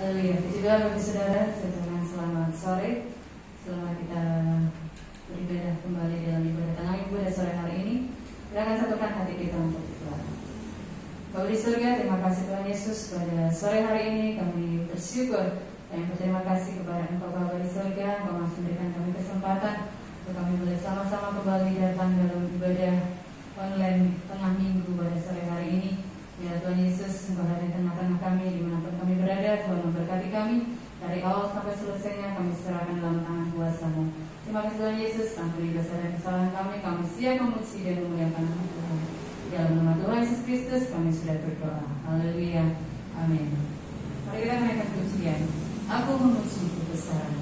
Haleluya. Puji Tuhan bagi saudara, saya selamat sore. Selamat kita beribadah kembali dalam ibadah tengah ibadah sore hari ini. Kita akan satukan hati kita untuk berdoa. Bapa di surga, terima kasih Tuhan Yesus pada sore hari ini kami bersyukur dan berterima kasih kepada Engkau Bapa di surga. Engkau masih memberikan kami kesempatan untuk kami boleh sama-sama kembali datang dalam ibadah online tengah minggu pada sore hari ini. Ya Tuhan Yesus, Engkau ada di tengah-tengah kami dimanapun kami berada. Tuhan memberkati kami dari awal sampai selesainya. Kami serahkan dalam tangan kuasa-Mu. Terima kasih Tuhan Yesus, ampuni dosa dan kesalahan kami siap memuji dan memuliakan nama Tuhan. Dalam nama Tuhan Yesus Kristus kami sudah berdoa. Haleluya, amin. Mari kita naikkan pujian. Aku memuji kebesaran.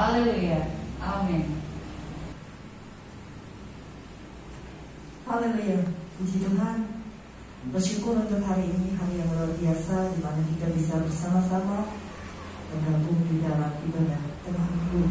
Haleluya. Haleluya, puji Tuhan. Bersyukur untuk hari ini, hari yang luar biasa, di mana kita bisa bersama-sama bergabung di dalam ibadah tengah minggu.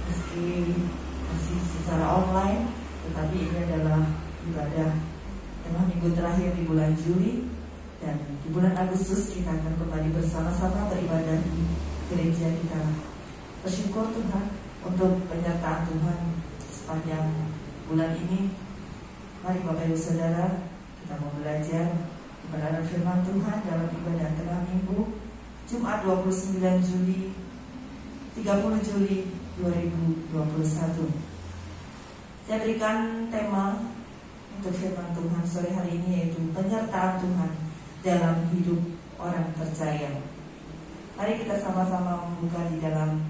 Meski masih secara online, tetapi ini adalah ibadah tengah minggu terakhir di bulan Juli. Dan di bulan Agustus kita akan kembali bersama-sama beribadah di gereja kita. Bersyukur Tuhan untuk penyertaan Tuhan sepanjang bulan ini. Mari Bapak Ibu Saudara, kita mau belajar kebenaran firman Tuhan dalam ibadah tengah minggu Jumat 29 Juli 30 Juli 2021. Saya berikan tema untuk firman Tuhan sore hari ini, yaitu penyertaan Tuhan dalam hidup orang percaya. Mari kita sama-sama membuka di dalam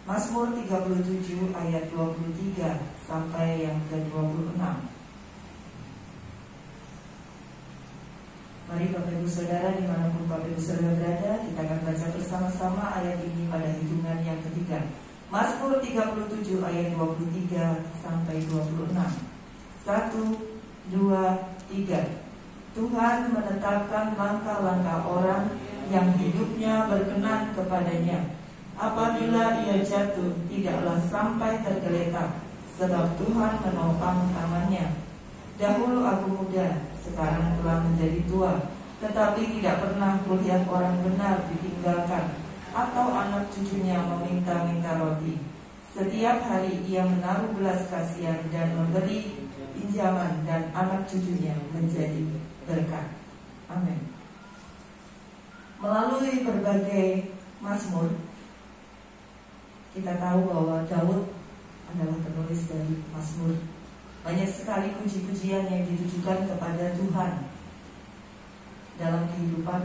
Mazmur 37 ayat 23 sampai yang ke-26. Mari Bapak Ibu Saudara, dimanapun Bapak Ibu Saudara berada, kita akan baca bersama-sama ayat ini pada hitungan yang ketiga. Mazmur 37 ayat 23 sampai 26. 1, 2, 3. Tuhan menetapkan langkah-langkah orang yang hidupnya berkenan kepadanya. Apabila ia jatuh, tidaklah sampai tergeletak, sebab Tuhan menopang tangannya. Dahulu aku muda, sekarang telah menjadi tua, tetapi tidak pernah kulihat orang benar ditinggalkan, atau anak cucunya meminta-minta roti. Setiap hari ia menaruh belas kasihan dan memberi pinjaman, dan anak cucunya menjadi berkat. Amin. Melalui berbagai mazmur, kita tahu bahwa Daud adalah penulis dari mazmur. Banyak sekali puji-pujian yang ditujukan kepada Tuhan dalam kehidupan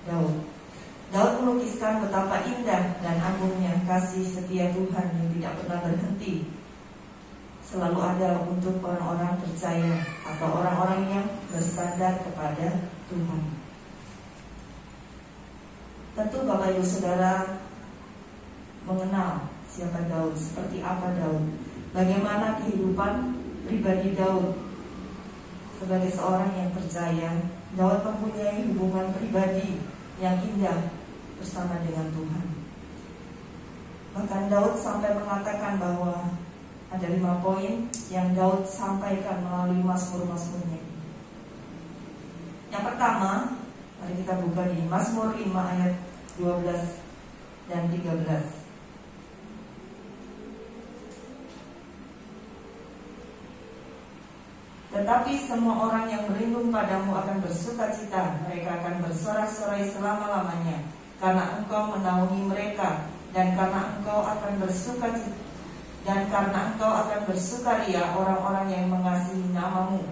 Daud. Daud melukiskan betapa indah dan agungnya kasih setia Tuhan yang tidak pernah berhenti, selalu ada untuk orang-orang percaya atau orang-orang yang bersandar kepada Tuhan. Tentu Bapak Ibu Saudara mengenal siapa Daud, seperti apa Daud, bagaimana kehidupan pribadi Daud sebagai seorang yang percaya. Daud mempunyai hubungan pribadi yang indah bersama dengan Tuhan. Bahkan Daud sampai mengatakan bahwa ada 5 poin yang Daud sampaikan melalui mazmur-mazmurnya. Yang pertama, mari kita buka di Mazmur 5 ayat 12 dan 13. Tetapi semua orang yang berlindung padamu akan bersukacita, mereka akan bersorak-sorai selama-lamanya, karena engkau menaungi mereka, dan karena engkau akan bersukacita, dan karena engkau akan bersukaria orang-orang yang mengasihi namamu.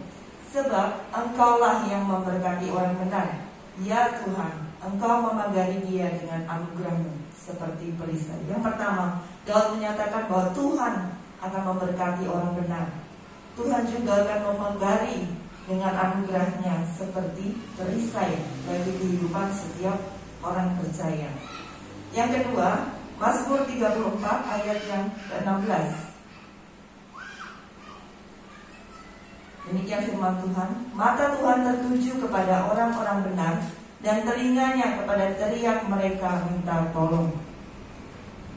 Sebab engkaulah yang memberkati orang benar. Ya Tuhan, engkau memagari dia dengan anugerahmu seperti perisai. Yang pertama, Daud menyatakan bahwa Tuhan akan memberkati orang benar. Tuhan juga akan memagari dengan anugerahnya seperti perisai bagi kehidupan setiap orang percaya. Yang kedua, Mazmur 34 ayat yang ke-16. Demikian firman Tuhan, mata Tuhan tertuju kepada orang-orang benar, dan telinganya kepada teriak mereka minta tolong.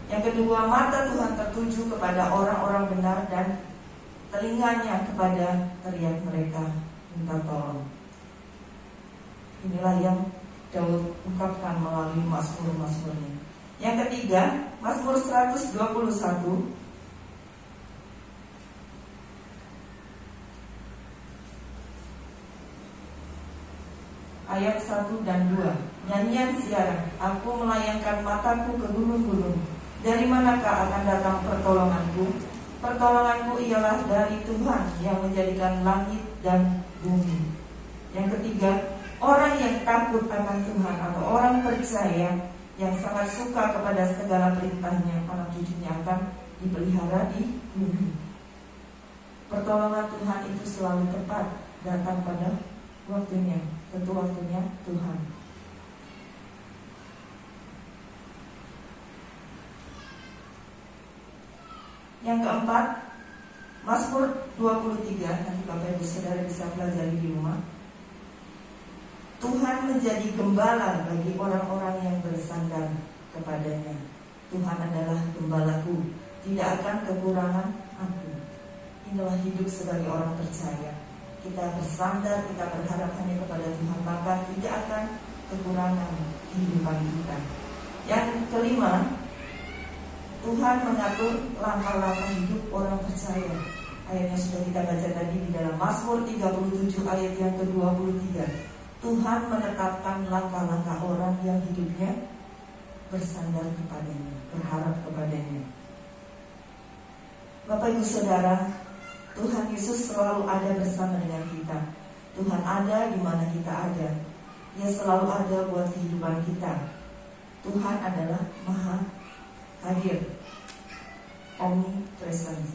Yang kedua, mata Tuhan tertuju kepada orang-orang benar, dan telinganya kepada teriak mereka minta tolong. Inilah yang Daud ungkapkan melalui mazmur-mazmurnya. Yang ketiga, Mazmur 121 ayat 1 dan 2. Nyanyian siara, aku melayangkan mataku ke gunung-gunung. Dari manakah akan datang pertolonganku? Pertolonganku ialah dari Tuhan yang menjadikan langit dan bumi. Yang ketiga, orang yang takut akan Tuhan atau orang percaya yang sangat suka kepada segala perintahnya, anak cucunya akan dipelihara di bumi. Pertolongan Tuhan itu selalu tepat datang pada waktunya, tentu waktunya Tuhan. Yang keempat, Mazmur 23, nanti Bapak Ibu Saudara bisa pelajari di rumah. Tuhan menjadi gembala bagi orang-orang yang bersandar kepadanya. Tuhan adalah gembalaku, tidak akan kekurangan aku. Inilah hidup sebagai orang percaya. Kita bersandar, kita berharap hanya kepada Tuhan, maka tidak akan kekurangan kehidupan kita. Yang kelima, Tuhan mengatur langkah-langkah hidup orang percaya. Ayatnya sudah kita baca tadi di dalam Mazmur 37 ayat yang ke-23. Tuhan menetapkan langkah-langkah orang yang hidupnya bersandar kepadanya, berharap kepadanya. Bapak Ibu Saudara, Tuhan Yesus selalu ada bersama dengan kita. Tuhan ada di mana kita ada. Dia selalu ada buat kehidupan kita. Tuhan adalah Maha Hadir, omnipresent.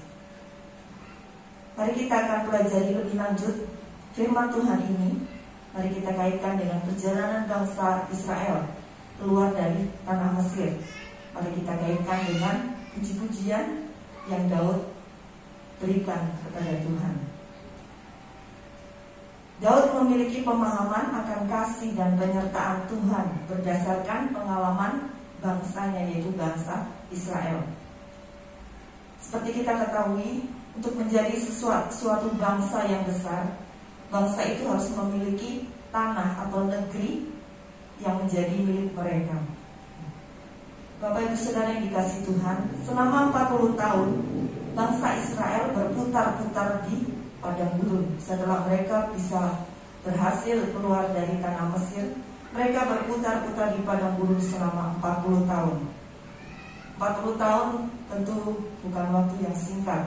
Mari kita akan pelajari lebih lanjut firman Tuhan ini. Mari kita kaitkan dengan perjalanan bangsa Israel keluar dari tanah Mesir. Mari kita kaitkan dengan puji-pujian yang Daud berikan kepada Tuhan. Daud memiliki pemahaman akan kasih dan penyertaan Tuhan berdasarkan pengalaman bangsanya, yaitu bangsa Israel. Seperti kita ketahui, untuk menjadi suatu bangsa yang besar, bangsa itu harus memiliki tanah atau negeri yang menjadi milik mereka. Bapak Ibu Saudara yang dikasihi Tuhan, selama 40 tahun bangsa Israel berputar-putar di padang gurun. Setelah mereka bisa berhasil keluar dari tanah Mesir, mereka berputar-putar di padang gurun selama 40 tahun. 40 tahun tentu bukan waktu yang singkat.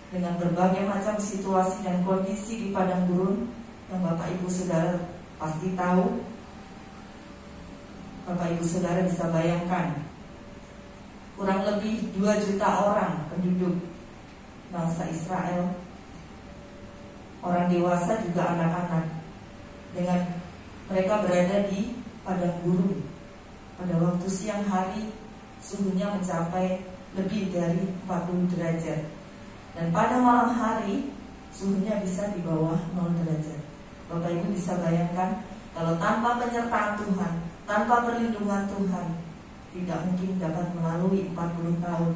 Dengan berbagai macam situasi dan kondisi di padang gurun yang Bapak Ibu Saudara pasti tahu, Bapak Ibu Saudara bisa bayangkan, kurang lebih 2 juta orang penduduk bangsa Israel, orang dewasa juga anak-anak, dengan mereka berada di padang gurun. Pada waktu siang hari suhunya mencapai lebih dari 40 derajat, dan pada malam hari suhunya bisa di bawah 0 derajat. Bapak Ibu bisa bayangkan, kalau tanpa penyertaan Tuhan, tanpa perlindungan Tuhan, tidak mungkin dapat melalui 40 tahun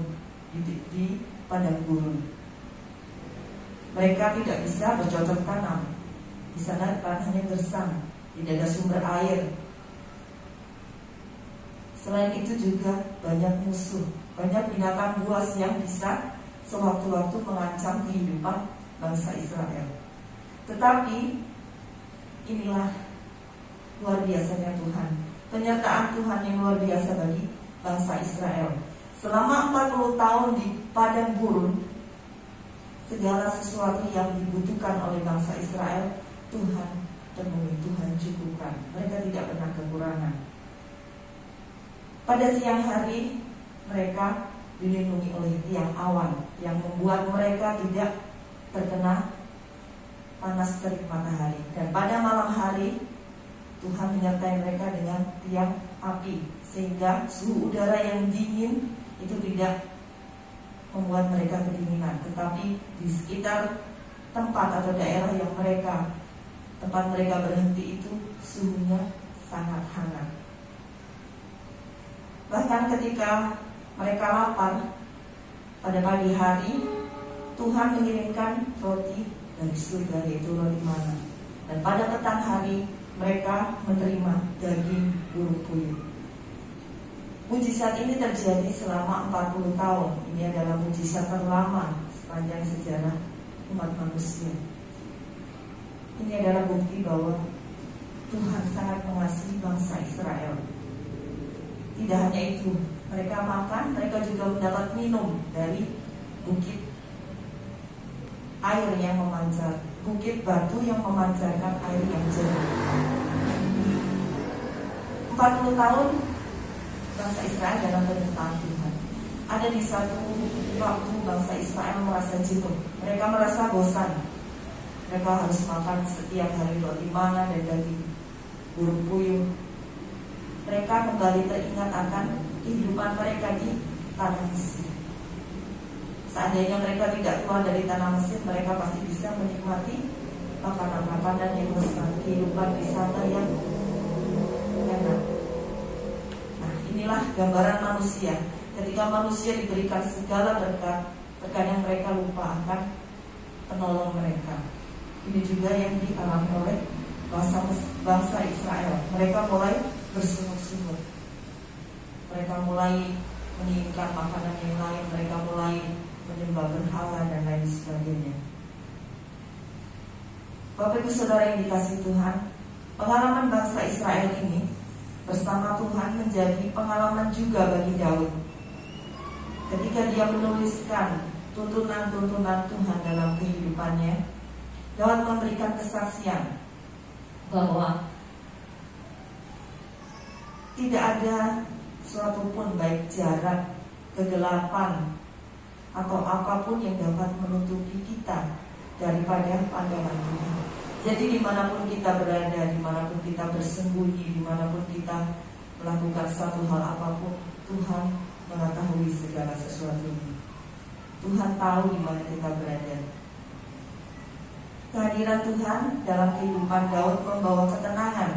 di padang gurun. Mereka tidak bisa bercocok tanam. Di sana tanahnya gersang, tidak ada sumber air. Selain itu juga banyak musuh, banyak binatang buas yang bisa sewaktu-waktu mengancam kehidupan bangsa Israel. Tetapi inilah luar biasanya Tuhan, penyertaan Tuhan yang luar biasa bagi bangsa Israel. Selama 40 tahun di padang gurun, segala sesuatu yang dibutuhkan oleh bangsa Israel, Tuhan penuhi, Tuhan cukupkan. Mereka tidak pernah kekurangan. Pada siang hari mereka dilindungi oleh tiang awan yang membuat mereka tidak terkena panas terik matahari. Dan pada malam hari Tuhan menyertai mereka dengan tiang api, sehingga suhu udara yang dingin itu tidak membuat mereka kedinginan, tetapi di sekitar tempat atau daerah yang tempat mereka berhenti itu suhunya sangat hangat. Bahkan ketika mereka lapar pada pagi hari, Tuhan mengirimkan roti dari surga, yaitu roti mana. Dan pada petang hari mereka menerima daging burung puyuh. Mujizat ini terjadi selama 40 tahun. Ini adalah mujizat terlama sepanjang sejarah umat manusia. Ini adalah bukti bahwa Tuhan sangat mengasihi bangsa Israel. Tidak hanya itu, mereka makan, mereka juga mendapat minum dari bukit air yang memancar, bukit batu yang memancarkan air yang jernih. 40 tahun bangsa Israel dalam penyertaan Tuhan. Ada di satu waktu bangsa Israel merasa jenuh, mereka merasa bosan. Mereka harus makan setiap hari roti mana dan daging burung puyuh. Mereka kembali teringat akan kehidupan mereka di tanah Mesir. Seandainya mereka tidak keluar dari tanah Mesir, mereka pasti bisa menikmati makanan-makanan yang lezat, kehidupan di sana yang enak. Nah, inilah gambaran manusia. Ketika manusia diberikan segala berkat, terkadang mereka lupa akan penolong mereka. Ini juga yang dialami oleh bangsa Israel. Mereka mulai bersungut-sungut. Mereka mulai menginginkan makanan yang lain. Mereka mulai menyembah berhala dan lain sebagainya. Bapak Ibu Saudara yang dikasihi Tuhan, pengalaman bangsa Israel ini bersama Tuhan menjadi pengalaman juga bagi Daud. Ketika dia menuliskan tuntunan-tuntunan Tuhan dalam kehidupannya, Daud memberikan kesaksian bahwa tidak ada suatu pun baik jarak, kegelapan, atau apapun yang dapat menutupi kita daripada pandangan Tuhan. Jadi dimanapun kita berada, dimanapun kita bersembunyi, dimanapun kita melakukan satu hal apapun, Tuhan mengetahui segala sesuatunya. Tuhan tahu di mana kita berada. Kehadiran Tuhan dalam kehidupan Daud membawa ketenangan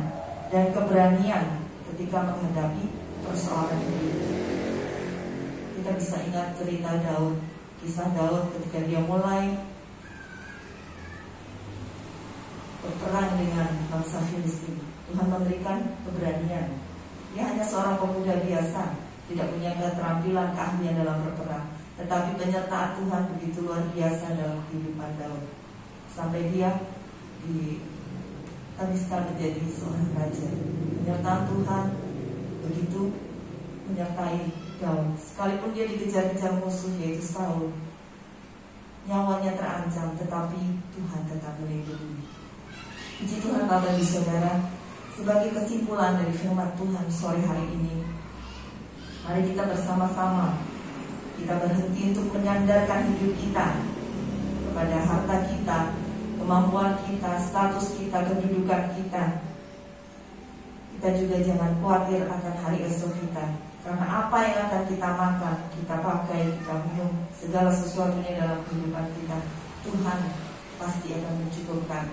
dan keberanian ketika menghadapi persoalan hidup. Kita bisa ingat cerita Daud, kisah Daud ketika dia mulai berperang dengan bangsa Filistin. Tuhan memberikan keberanian. Dia hanya seorang pemuda biasa, tidak punya keterampilan, keahlian dalam berperang, tetapi penyertaan Tuhan begitu luar biasa dalam kehidupan Daud, sampai dia ditabiskan menjadi seorang raja. Penyertaan Tuhan begitu menyertai Daud, sekalipun dia dikejar-kejar musuh yaitu Saul, nyawanya terancam, tetapi Tuhan tetap melindungi. Puji Tuhan Bapak Ibu Saudara, sebagai kesimpulan dari firman Tuhan sore hari ini, mari kita bersama-sama kita berhenti untuk menyandarkan hidup kita kepada harta kita, kemampuan kita, status kita, kedudukan kita. Kita juga jangan khawatir akan hari esok kita, karena apa yang akan kita makan, kita pakai, kita minum, segala sesuatunya dalam kehidupan kita, Tuhan pasti akan mencukupkan.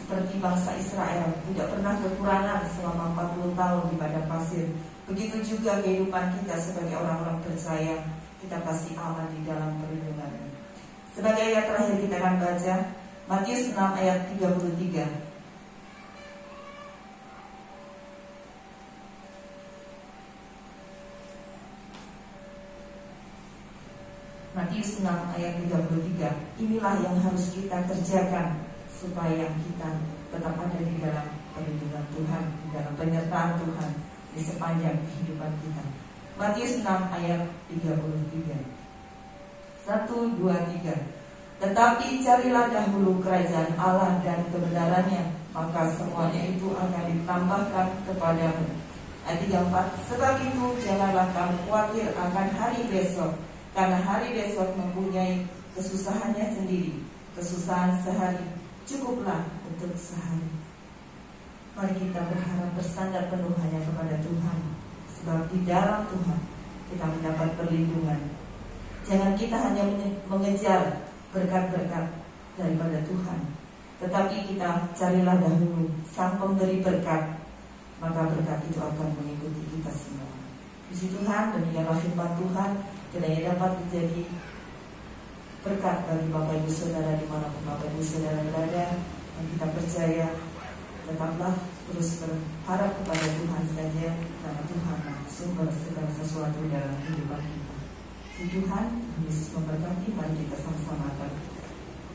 Seperti bangsa Israel tidak pernah kekurangan selama 40 tahun di padang pasir, begitu juga kehidupan kita sebagai orang-orang percaya, kita pasti aman di dalam perlindungan. Sebagai ayat terakhir kita akan baca Matius 6 ayat 33. Matius 6 ayat 33. Inilah yang harus kita kerjakan supaya kita tetap ada di dalam perlindungan Tuhan, di dalam penyertaan Tuhan di sepanjang kehidupan kita. Matius 6 ayat 33. 1, 2, 3. Tetapi carilah dahulu kerajaan Allah dan kebenarannya, maka semuanya itu akan ditambahkan kepadamu. Ayat 34. Sebab itu janganlah kamu khawatir akan hari besok, karena hari besok mempunyai kesusahannya sendiri. Kesusahan sehari cukuplah untuk sehari. Mari kita berharap bersandar penuh hanya kepada Tuhan, sebab di dalam Tuhan kita mendapat perlindungan. Jangan kita hanya mengejar berkat-berkat daripada Tuhan, tetapi kita carilah dahulu Sang Pemberi berkat, maka berkat itu akan mengikuti kita semua. Puji Tuhan, demikianlah firman Tuhan, kiranya dapat menjadi berkat bagi Bapak Ibu Saudara dimanapun Bapak Ibu Saudara berada. Dan kita percaya, tetaplah terus berharap kepada Tuhan saja, karena Tuhan sumber segala sesuatu dalam kehidupan kita. Puji Tuhan, Yesus memberkati. Mari kita sama-sama akan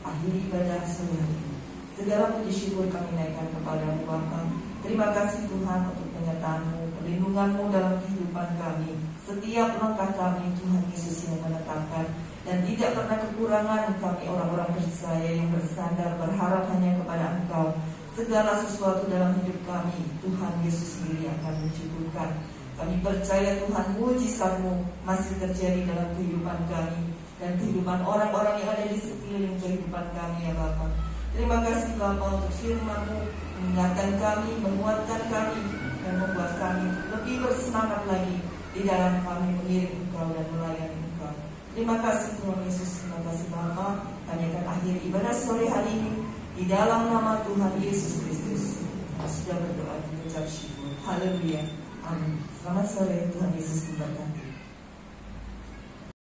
akhiri ibadah sore hari ini. Segala puji syukur kami naikkan kepada-Mu Bapa. Terima kasih Tuhan untuk penyertaan-Mu, perlindungan-Mu dalam kehidupan kami. Setiap langkah kami Tuhan Yesus yang menetapkan, dan tidak pernah kekurangan kami orang-orang percaya yang bersandar berharap hanya kepada Engkau. Segala sesuatu dalam hidup kami Tuhan Yesus sendiri akan mencukupkan. Kami percaya Tuhan, mujizat-Mu masih terjadi dalam kehidupan kami dan kehidupan orang-orang yang ada di sekeliling kehidupan kami ya Bapa. Terima kasih Bapa untuk firman-Mu, mengingatkan kami, menguatkan kami, dan membuat kami lebih bersemangat lagi di dalam kami mengiring Engkau dan melayani Engkau. Terima kasih Tuhan Yesus, terima kasih Bapa. Kami akan akhir ibadah sore hari ini di dalam nama Tuhan Yesus Kristus. Kami sudah berdoa dan mengucap syukur. Haleluya. Amin. Selamat sore, Tuhan Yesus memberkati.